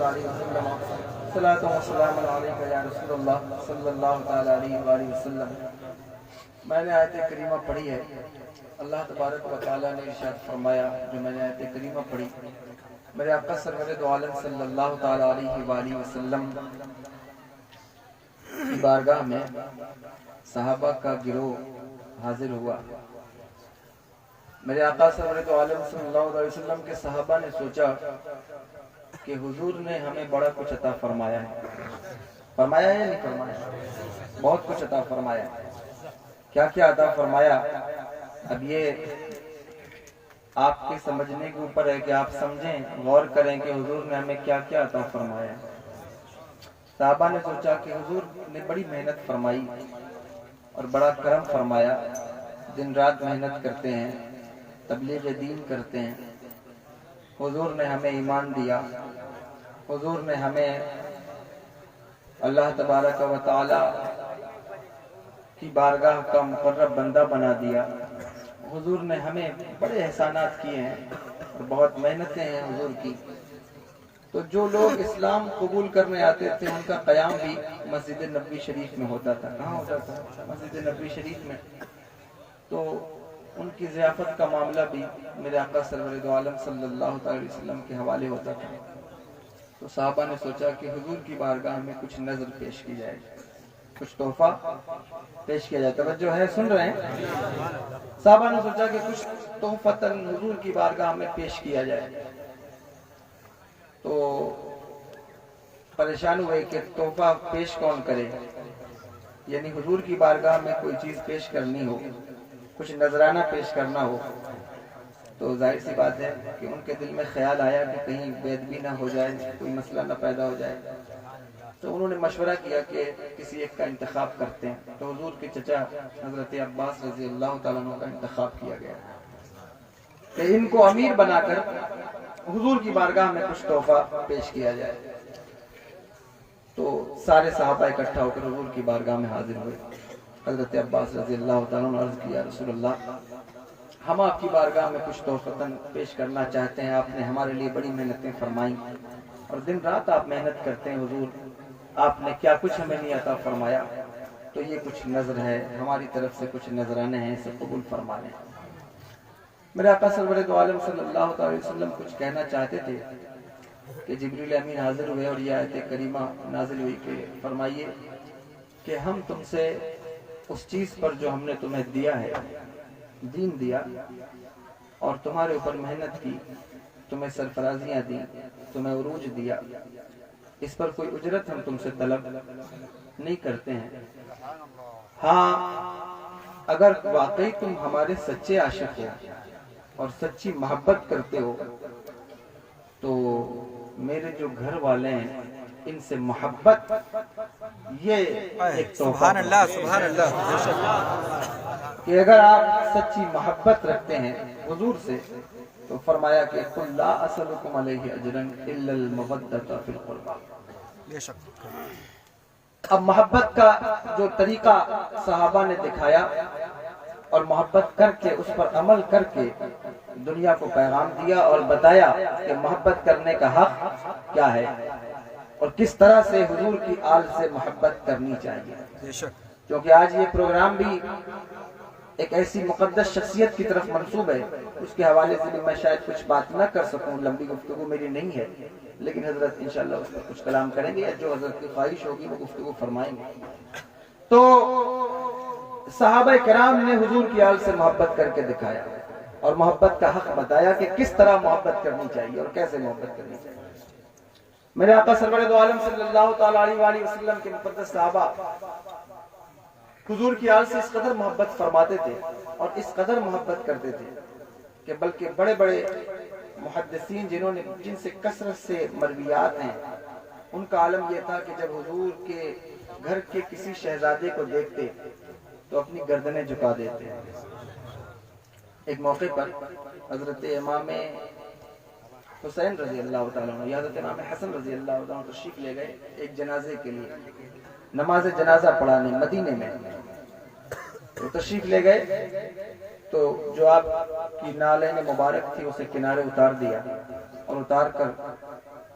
علیہ وسلم صلاۃ و سلام علیک یا رسول اللہ صلی اللہ تعالی علیہ وآلہ وسلم۔ میں نے آیت کریمہ پڑھی ہے، اللہ تبارک و تعالیٰ نے ارشاد فرمایا، جو میں نے آیت کریمہ پڑھی، میرے آقا سرور دو عالم صلی اللہ تعالی علیہ وآلہ وسلم کی بارگاہ میں صحابہ کا گروہ حاضر ہوا۔ میرے آقا سرور دو عالم صلی اللہ علیہ وسلم کے صحابہ نے سوچا کہ حضور نے ہمیں بڑا کچھ عطا فرمایا ہے۔ فرمایا ہے یا نہیں فرمایا؟ بہت کچھ عطا فرمایا۔ کیا کیا عطا فرمایا؟ اب یہ آپ کے سمجھنے کے اوپر ہے کہ آپ سمجھیں، غور کریں کہ حضور نے ہمیں کیا کیا عطا فرمایا ہے۔ صحابہ نے سوچا کہ حضور نے بڑی محنت فرمائی اور بڑا کرم فرمایا، دن رات محنت کرتے ہیں، تبلیغ دین کرتے ہیں، حضور نے ہمیں ایمان دیا، حضور نے ہمیں اللہ تبارک و تعالی کی بارگاہ کا مقرب بندہ بنا دیا، حضور نے ہمیں بڑے احسانات کیے ہیں اور بہت محنتیں ہیں حضور کی۔ تو جو لوگ اسلام قبول کرنے آتے تھے ان کا قیام بھی مسجد نبوی شریف میں ہوتا تھا۔ کہاں ہوتا تھا؟ مسجد نبوی شریف میں۔ تو ان کی ضیافت کا معاملہ بھی میرے آقا سرور دو عالم صلی اللہ علیہ وسلم کے حوالے ہوتا تھا۔ تو صحابہ نے سوچا کہ حضور کی بارگاہ میں کچھ نظر پیش کی جائے، کچھ تحفہ پیش کیا جائے۔ توجہ ہے، سن رہے ہیں؟ صحابہ نے سوچا کہ کچھ تحفتاً حضور کی بارگاہ میں پیش کیا جائے۔ تو پریشان ہوئے کہ تحفہ پیش کون کرے، یعنی حضور کی بارگاہ میں کوئی چیز پیش کرنی ہو، کچھ نذرانہ پیش کرنا ہو، تو ظاہر سی بات ہے کہ ان کے دل میں خیال آیا کہ کہیں بے ادبی نہ ہو جائے، کوئی مسئلہ نہ پیدا ہو جائے۔ تو انہوں نے مشورہ کیا کہ کسی ایک کا انتخاب کرتے ہیں۔ تو حضور کے چچا حضرت عباس رضی اللہ تعالیٰ عنہ کا انتخاب کیا گیا کہ ان کو امیر بنا کر حضور کی بارگاہ میں کچھ تحفہ پیش کیا جائے۔ تو سارے صحابہ اکٹھا ہو کر حضور کی بارگاہ میں حاضر ہوئے۔ حضرت عباس رضی اللہ تعالیٰ عنہ عرض کیا، رسول اللہ، ہم آپ کی بارگاہ میں کچھ تحفتاً پیش کرنا چاہتے ہیں۔ آپ نے ہمارے لیے بڑی محنتیں فرمائیں اور دن رات آپ محنت کرتے ہیں، حضور آپ نے کیا کچھ ہمیں نہیں عطا فرمایا، تو یہ کچھ نظر ہے، ہماری طرف سے کچھ نذرانے ہیں، اسے قبول فرما لیں۔ میرے آقا سرور دو عالم صلی اللہ علیہ وسلم کچھ کہنا چاہتے تھے کہ جبریل امین حاضر ہوئے اور یہ آیت کریمہ نازل ہوئی کہ فرمائیے کہ ہم تم سے اس چیز پر جو ہم نے تمہیں دیا ہے، دین دیا اور تمہارے اوپر محنت کی، تمہیں سرفرازیاں دی، تمہیں عروج دیا، اس پر کوئی اجرت ہم تم سے طلب نہیں کرتے ہیں۔ ہاں، اگر واقعی تم ہمارے سچے عاشق ہو اور سچی محبت کرتے ہو تو میرے جو گھر والے ہیں ان سے محبت، یہ ایک سبحان اللہ، سبحان اللہ، کہ اگر آپ سچی محبت رکھتے ہیں حضور سے تو فرمایا کہ قل لا اسألکم علیہ اجرا الا المودۃ فی القربى۔ بے شک۔ اب محبت کا جو طریقہ صحابہ نے دکھایا اور محبت کر کے اس پر عمل کر کے دنیا کو پیغام دیا اور بتایا کہ محبت کرنے کا حق کیا ہے اور کس طرح سے حضور کی آل سے محبت کرنی چاہیے۔ بے شک۔ کیونکہ آج یہ پروگرام بھی ایک ایسی مقدس شخصیت کی طرف منسوب ہے، اس کے حوالے سے بھی میں شاید کچھ بات نہ کر سکوں، لمبی گفتگو میری نہیں ہے، لیکن حضرت انشاءاللہ اس پر کچھ کلام کریں گے یا جو حضرت کی خواہش ہوگی وہ گفتگو فرمائیں گے۔ تو صحابہ کرام نے حضور کی آل سے محبت کر کے دکھایا اور محبت کا حق بتایا کہ کس طرح محبت کرنی چاہیے اور کیسے محبت کرنی چاہیے۔ میرے آقا سرور دو عالم صلی اللہ تعالی علیہ وآلہ وسلم کے مقدس صحابہ حضور کی آل سے اس قدر محبت فرماتے تھے اور اس قدر محبت کرتے تھے کہ بلکہ بڑے بڑے محدثین جن سے کثرت سے مرویات ہیں، ان کا عالم یہ تھا کہ جب حضور کے گھر کے کسی شہزادے کو دیکھتے تو اپنی گردنیں جھکا دیتے۔ ایک موقع پر حضرت امام حسین رضی اللہ تعالیٰ عنہ یا حضرت امام حسن رضی اللہ تعالیٰ عنہ تشریف لے گئے ایک جنازے کے لیے، نماز جنازہ پڑھانے مدینے میں۔ تو تشریف لے گئے تو جو آپ کی نالین مبارک تھی اسے کنارے اتار دیا اور اتار کر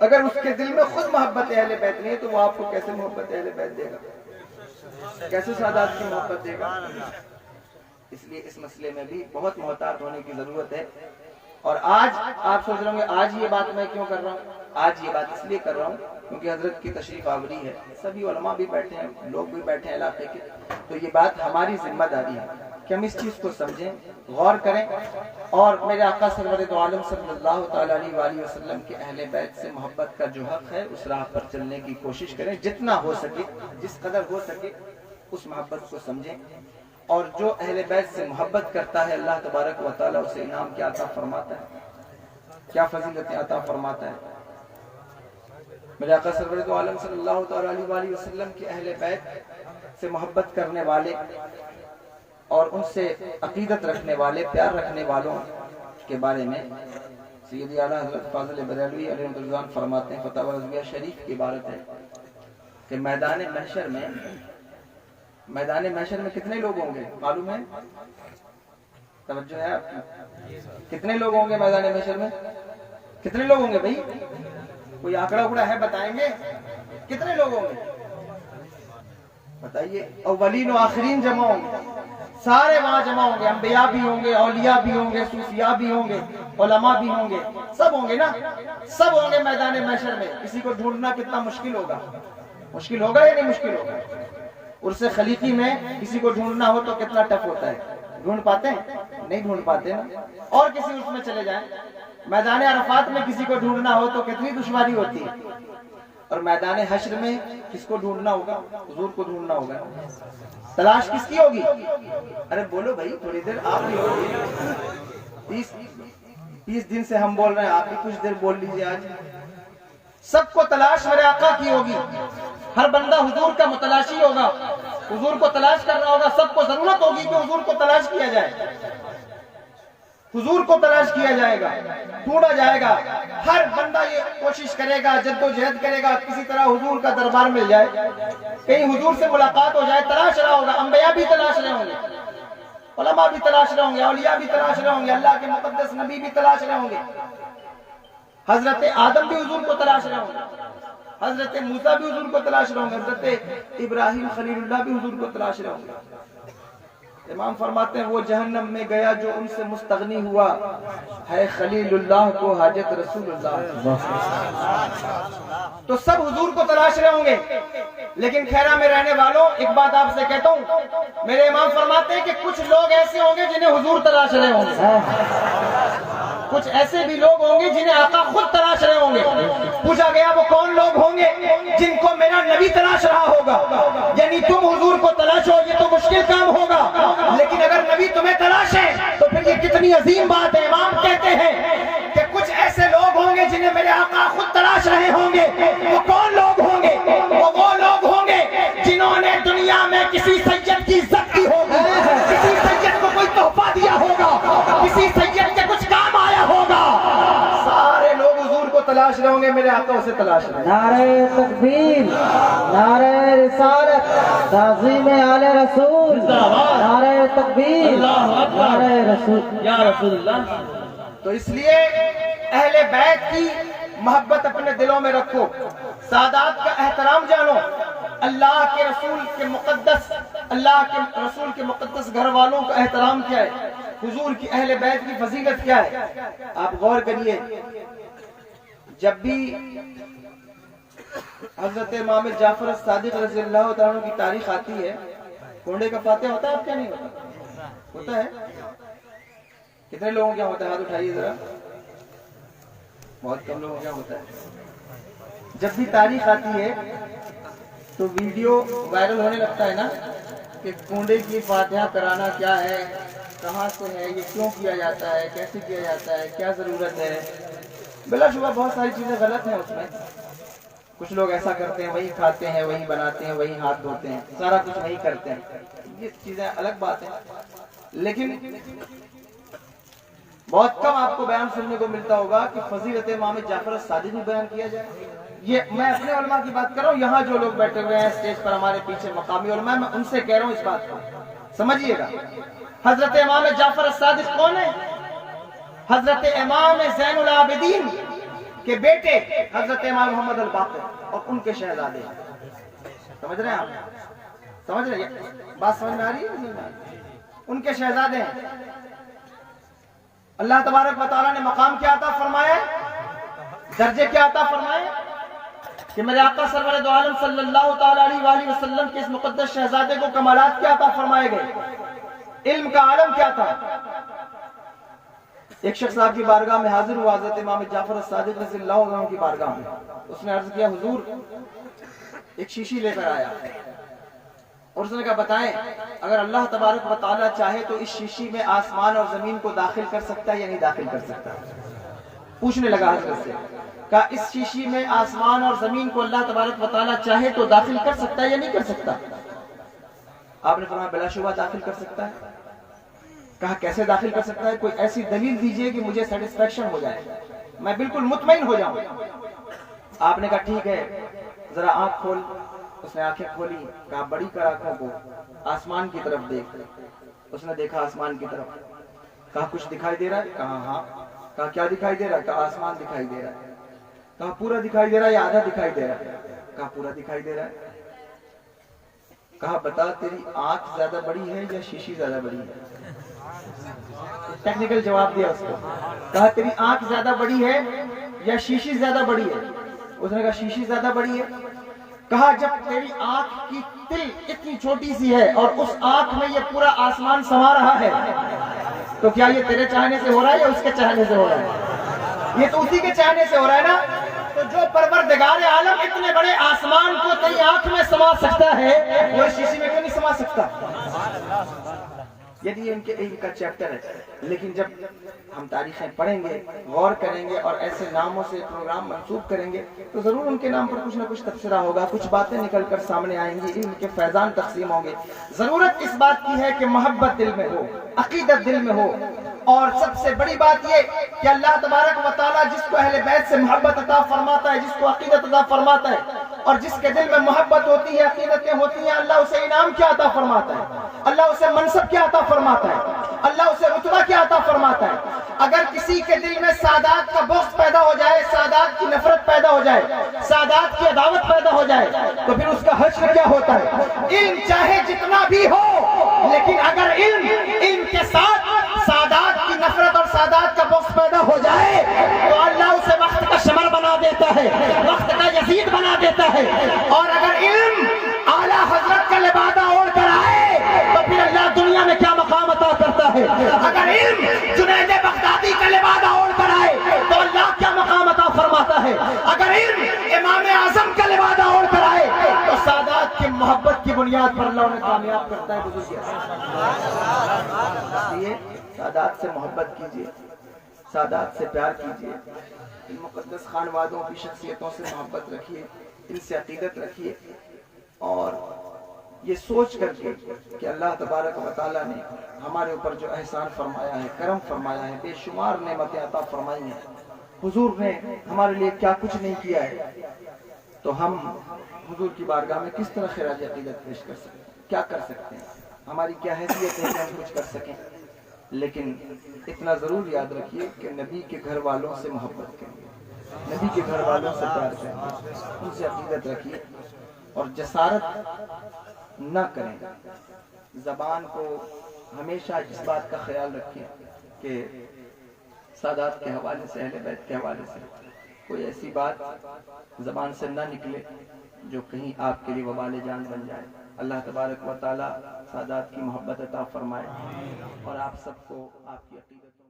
اگر اس کے دل میں خود محبت اہل بیت نہیں ہے تو وہ آپ کو کیسے محبت اہل بیت دے گا؟ کیسے سادات کی محبت دے گا؟ اس لیے اس مسئلے میں بھی بہت محتاط ہونے کی ضرورت ہے. اور آج آپ سوچ رہے ہوں گے آج یہ بات میں کیوں کر رہا ہوں؟ آج یہ بات اس لیے کر رہا ہوں کیونکہ حضرت کی تشریف آوری ہے، سبھی علماء بھی بیٹھے ہیں، لوگ بھی بیٹھے ہیں علاقے کے، تو یہ بات ہماری ذمہ داری ہے کہ ہم اس چیز کو سمجھیں، غور کریں، اور میرے آقا سرور دو عالم صلی اللہ تعالی علیہ وآلہ وسلم کے اہل بیت سے محبت کا جو حق ہے اس راہ پر چلنے کی کوشش کریں، جتنا ہو سکے، جس قدر ہو سکے اس محبت کو سمجھیں. اور جو اہل بیت سے محبت کرتا ہے اللہ تبارک و تعالیٰ اسے انعام کیا عطا فرماتا ہے، کیا فضیلتیں عطا فرماتا ہے. میرے آقا سرور دو عالم صلی اللہ تعالی علیہ وآلہ وسلم کے اہل بیت سے محبت کرنے والے اور ان سے عقیدت رکھنے والے، پیار رکھنے والوں کے بارے میں سیدی اعلیٰ حضرت فاضل بریلوی علیہ رضوان فرماتے ہیں، فتاوی رضویہ شریف کی عبارت ہے کہ میدان محشر میں کتنے لوگ ہوں گے معلوم ہے؟ توجہ ہے آپ کی؟ کتنے لوگ ہوں گے میدان محشر میں؟ کتنے لوگ ہوں گے بھائی؟ کوئی آنکڑا اکڑا ہے بتائیں گے؟ کتنے لوگ ہوں گے بتائیے؟ اولین و آخرین جمع ہوں گے، سارے وہاں جمع ہوں گے، انبیاء بھی ہوں گے، اولیاء بھی ہوں گے، صوفیاء بھی ہوں گے، علماء بھی ہوں گے، سب ہوں گے نا، سب ہوں گے میدان محشر میں. کسی کو ڈھونڈنا کتنا مشکل ہوگا؟ مشکل ہوگا یا نہیں مشکل ہوگا؟ عرص خلیقی میں کسی کو ڈھونڈنا ہو تو کتنا ٹف ہوتا ہے، ڈھونڈ پاتے ہیں؟ نہیں ڈھونڈ پاتے نا. اور کسی عرص میں چلے جائیں، میدان عرفات میں کسی کو ڈھونڈنا ہو تو کتنی دشواری ہوتی ہے. اور میدان حشر میں کس کو ڈھونڈنا ہوگا؟ حضور کو ڈھونڈنا ہوگا. تلاش کس کی ہوگی؟ ارے بولو بھائی، تھوڑی دیر آپ بھی ہوگی. 30 دن سے ہم بول رہے ہیں، آپ بھی کچھ دیر بول لیجئے. آج سب کو تلاش میرے آقا کی ہوگی، ہر بندہ حضور کا متلاشی ہوگا، حضور کو تلاش کرنا ہوگا. سب کو ضرورت ہوگی کہ حضور کو تلاش کیا جائے، حضور کو تلاش کیا جائے گا، ڈھونڈا جائے گا. ہر بندہ یہ کوشش کرے گا، جد و جہد کرے گا کسی طرح حضور کا دربار مل جائے، کہیں حضور سے ملاقات ہو جائے. تلاش رہا ہوگا، انبیاء بھی تلاش رہے ہوں گے، علماء بھی تلاش رہے ہوں گے، اولیاء بھی تلاش رہے ہوں گے، اللہ کے مقدس نبی بھی تلاش رہے ہوں گے. حضرت آدم بھی حضور کو تلاش رہے ہوں گے، حضرت موسیٰ بھی حضور کو تلاش رہے ہوں گے، حضرت ابراہیم خلیل اللہ بھی حضور کو تلاش رہے ہوں گے. امام فرماتے ہیں وہ جہنم میں گیا جو ان سے مستغنی ہوا، ہے خلیل اللہ کو حاجت رسول اللہ. تو سب حضور کو تلاش رہے ہوں گے. لیکن خیرہ میں رہنے والوں، ایک بات آپ سے کہتا ہوں، میرے امام فرماتے ہیں کہ کچھ لوگ ایسے ہوں گے جنہیں حضور تلاش رہے ہوں گے، کچھ ایسے بھی لوگ ہوں گے جنہیں آقا خود تلاش رہے ہوں گے. پوچھا گیا وہ کون لوگ ہوں گے؟ جن کو میرا نبی تلاش رہا ہوگا. یعنی تم حضور کو تلاشو، یہ تو مشکل کام ہوگا، لیکن اگر نبی تمہیں تلاشے تو پھر یہ کتنی عظیم بات ہے. امام کہتے ہیں کہ کچھ ایسے لوگ ہوں گے جنہیں میرے آقا خود تلاش رہے ہوں گے. وہ کون لوگ ہوں گے؟ وہ لوگ ہوں گے جنہوں نے دنیا میں کسی سید کی عزت کی ہوگی، کسی سید کو کوئی تحفہ دیا ہوگا، کسی سید کے کچھ کام آیا ہوگا. سارے لوگ حضور کو تلاش رہے ہوں گے، میرے آقا اسے تلاش رہے. نعرہ تکبیر، نعرہ رسالت، تعظیم آل رسول، نعرہ تکبیر، نعرہ رسول یا رسول اللہ. تو اس لیے اہل بیت کی محبت اپنے دلوں میں رکھو، سادات کا احترام جانو. اللہ کے رسول کے مقدس گھر والوں کا احترام کیا ہے، حضور کی اہل بیت کی فضیلت کیا ہے. آپ غور کریے، جب بھی حضرت امام جعفر الصادق رضی اللہ تعالیٰ کی تاریخ آتی ہے، کونڈے کا فاتحہ ہوتا ہے؟ آپ کیا نہیں ہوتا؟ ہوتا ہے. کتنے لوگوں کیا ہوتا ہے؟ ہاتھ اٹھائیے ذرا. بہت کم لوگوں کیا ہوتا ہے. جب بھی تاریخ آتی ہے تو ویڈیو وائرل ہونے لگتا ہے نا کہ کونڈے کی فاتحہ کرانا کیا ہے، کہاں سے ہے، یہ کیوں کیا جاتا ہے، کیسے کیا جاتا ہے، کیا ضرورت ہے. بلا شبہ بہت ساری چیزیں غلط ہیں اس میں. کچھ لوگ ایسا کرتے ہیں، وہی کھاتے ہیں، وہی بناتے ہیں، وہی ہاتھ دھوتے ہیں، سارا کچھ وہی کرتے ہیں. یہ چیزیں الگ بات ہیں، لیکن بہت کم آپ کو بیان سننے کو ملتا ہوگا کہ فضیلت امام جعفر الصادق بھی بیان کیا جائے. یہ میں اپنے علماء کی بات کر رہا ہوں، یہاں جو لوگ بیٹھے ہوئے ہیں اسٹیج پر ہمارے پیچھے مقامی علماء، میں ان سے کہہ رہا ہوں اس بات کو سمجھیے گا. حضرت امام جعفر الصادق کون ہے؟ حضرت امام زین العابدین کے بیٹے حضرت امام محمد الباقر اور ان کے شہزادے. سمجھ رہے ہیں آپ؟ سمجھ رہے ہیں بات؟ سمجھ میں آ رہی ہے؟ ان کے شہزادے ہیں. اللہ تبارک و تعالیٰ نے مقام کیا عطا فرمایا، درجے کیا عطا فرمائے کہ میرے آقا سرور دو عالم صلی اللہ تعالی علیہ وآلہ وسلم کے اس مقدس شہزادے کو کمالات کیا عطا فرمائے گئے، علم کا عالم کیا تھا. ایک شخص آپ کی بارگاہ میں حاضر ہوا، حضرت امام جعفر الصادق رضی اللہ عنہ کی بارگاہ میں. اس نے عرض کیا حضور ایک شیشی لے کر آیا، اور اس نے کہا بتائیں اگر اللہ تبارک و تعالیٰ چاہے تو اس شیشی میں آسمان اور زمین کو داخل کر سکتا ہے یا نہیں داخل کر سکتا. پوچھنے لگا حضرت سے، کہا اس شیشی میں آسمان اور زمین کو اللہ تبارک و تعالیٰ چاہے تو داخل کر سکتا ہے یا نہیں کر سکتا؟ آپ نے فرمایا بلا شبہ داخل کر سکتا ہے. کہا کیسے داخل کر سکتا ہے؟ کوئی ایسی دلیل دیجئے کہ مجھے سیٹسفیکشن ہو جائے، میں بالکل مطمئن ہو جاؤں. آپ نے کہا ٹھیک ہے ذرا آنکھ کھول. اس نے آنکھیں کھولی، کہا بڑی کر آنکھوں کو، آسمان کی طرف دیکھ. اس نے دیکھا آسمان کی طرف. کہا کچھ دکھائی دے رہا ہے؟ کہا ہاں. کہا کیا دکھائی دے رہا ہے؟ کہا آسمان دکھائی دے رہا ہے. کہا پورا دکھائی دے رہا ہے یا آدھا دکھائی دے رہا ہے؟ کہا پورا دکھائی دے رہا ہے. کہا بتا تیری آنکھ زیادہ بڑی ہے یا شیشی زیادہ بڑی ہے؟ ٹیکنیکل جواب دیا اس کو. کہا تیری آنکھ زیادہ بڑی ہے یا شیشی زیادہ بڑی ہے؟ اس نے کہا شیشی زیادہ بڑی ہے. کہا جب تیری آنکھ کی تل اتنی چھوٹی سی ہے اور اس آنکھ میں یہ پورا آسمان سما رہا ہے تو کیا یہ تیرے چاہنے سے ہو رہا ہے یا اس کے چاہنے سے ہو رہا ہے؟ یہ تو اسی کے چاہنے سے ہو رہا ہے نا. تو جو پروردگار عالم اتنے بڑے آسمان کو تیری آنکھ میں سما سکتا ہے وہ شیشی میں کیوں نہیں سما سکتا؟ یہ ان کے علم کا چیپٹر ہے. لیکن جب ہم تاریخیں پڑھیں گے، غور کریں گے اور ایسے ناموں سے پروگرام منسوب کریں گے تو ضرور ان کے نام پر کچھ نہ کچھ تبصرہ ہوگا، کچھ باتیں نکل کر سامنے آئیں گی، علم کے فیضان تقسیم ہوں گے. ضرورت اس بات کی ہے کہ محبت دل میں ہو، عقیدت دل میں ہو. اور سب سے بڑی بات یہ کہ اللہ تبارک و تعالیٰ جس کو اہل بیت سے محبت عطا فرماتا ہے، جس کو عقیدت عطا فرماتا ہے اور جس کے دل میں محبت ہوتی ہے، عقیدتیں ہوتی ہیں، اللہ اسے انعام کیا عطا فرماتا ہے، اللہ اسے منصب کیا عطا فرماتا ہے، اللہ اسے رتبہ کیا عطا فرماتا ہے. اگر کسی کے دل میں سادات کا بغض پیدا ہو جائے، سادات کی نفرت پیدا ہو جائے، سادات کی عداوت پیدا ہو جائے تو پھر اس کا حشر کیا ہوتا ہے؟ علم چاہے جتنا بھی ہو لیکن اگر علم کے ساتھ سادات کی نفرت اور سادات کا بغض پیدا ہو جائے تو اللہ اسے وقت کا شمر بنا دیتا ہے، وقت کا یزید بنا دیتا ہے. اور اگر علم اعلیٰ حضرت کا لبادہ اوڑھ کر آئے تو پھر اللہ دنیا میں کیا مقام عطا کرتا ہے. اگر علم جنید بغدادی کا لبادہ اوڑھ کر آئے تو اللہ کیا مقام عطا فرماتا ہے. اگر علم امام اعظم کا لبادہ اوڑھ کر آئے تو سادات کی محبت کی بنیاد پر اللہ انہیں کامیاب کرتا ہے. بزرگ سادات سے محبت کیجئے، سادات سے پیار کیجئے، ان مقدس خانوادوں کی شخصیتوں سے محبت رکھیے، ان سے عقیدت رکھیے. اور یہ سوچ کر کے کہ اللہ تبارک و تعالیٰ نے ہمارے اوپر جو احسان فرمایا ہے، کرم فرمایا ہے، بے شمار نعمتیں عطا فرمائی ہیں، حضور نے ہمارے لیے کیا کچھ نہیں کیا ہے، تو ہم حضور کی بارگاہ میں کس طرح خراج عقیدت پیش کر سکتے ہیں؟ کیا کر سکتے ہیں؟ ہماری کیا حیثیت ہے کہ ہم کچھ کر سکیں؟ لیکن اتنا ضرور یاد رکھیے کہ نبی کے گھر والوں سے محبت کریں، نبی کے گھر والوں سے پیار کریں، ان سے عقیدت رکھیے اور جسارت نہ کریں. زبان کو ہمیشہ اس بات کا خیال رکھیں کہ سادات کے حوالے سے، اہل بیت کے حوالے سے کوئی ایسی بات زبان سے نہ نکلے جو کہیں آپ کے لیے وبال جان بن جائے. اللہ تبارک و تعالی سادات کی محبت عطا فرمائے اور آپ سب کو آپ کی عقیدت